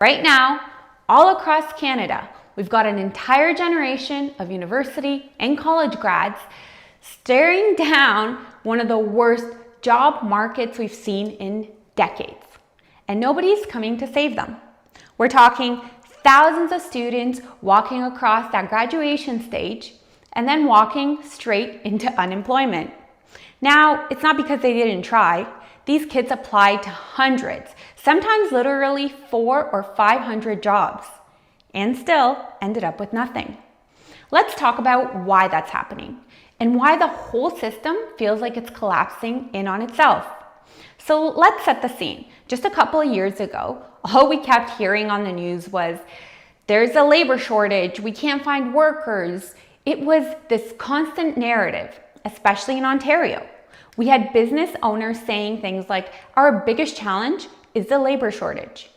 Right now, all across Canada, we've got an entire generation of university and college grads staring down one of the worst job markets we've seen in decades. And nobody's coming to save them. We're talking thousands of students walking across that graduation stage and then walking straight into unemployment. Now, it's not because they didn't try. These kids applied to hundreds, sometimes literally 400 or 500 jobs, and still ended up with nothing. Let's talk about why that's happening and why the whole system feels like it's collapsing in on itself. So let's set the scene. Just a couple of years ago, all we kept hearing on the news was, there's a labor shortage, we can't find workers. It was this constant narrative, especially in Ontario. We had business owners saying things like, our biggest challenge is the labor shortage.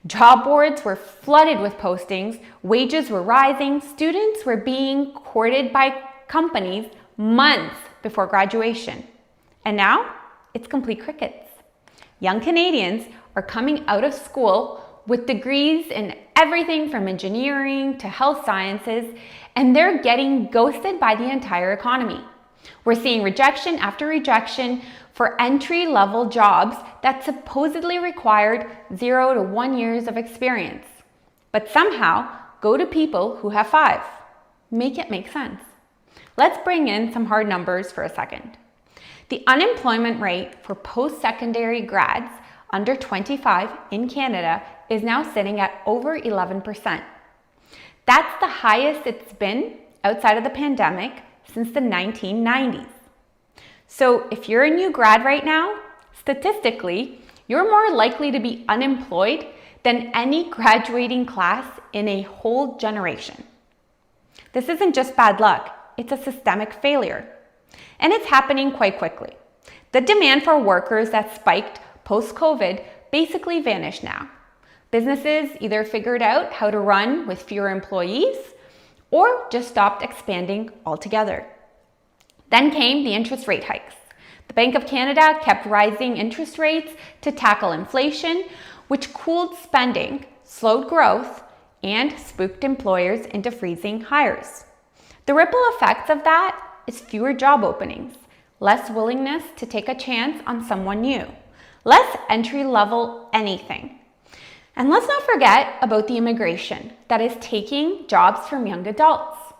Job boards were flooded with postings, wages were rising, students were being courted by companies months before graduation. And now, it's complete crickets. Young Canadians are coming out of school with degrees in everything from engineering to health sciences, and they're getting ghosted by the entire economy. We're seeing rejection after rejection for entry-level jobs that supposedly required 0 to 1 years of experience, but somehow go to people who have 5. Make it make sense. Let's bring in some hard numbers for a second. The unemployment rate for post-secondary grads under 25 in Canada is now sitting at over 11%. That's the highest it's been outside of the pandemic since the 1990s. So if you're a new grad right now, statistically, you're more likely to be unemployed than any graduating class in a whole generation. This isn't just bad luck, it's a systemic failure. And it's happening quite quickly. The demand for workers that spiked post-COVID basically vanished now. Businesses either figured out how to run with fewer employees or just stopped expanding altogether. Then came the interest rate hikes. The Bank of Canada kept rising interest rates to tackle inflation, which cooled spending, slowed growth, and spooked employers into freezing hires. The ripple effects of that is fewer job openings, less willingness to take a chance on someone new, less entry-level anything. And let's not forget about the immigration that is taking jobs from young adults.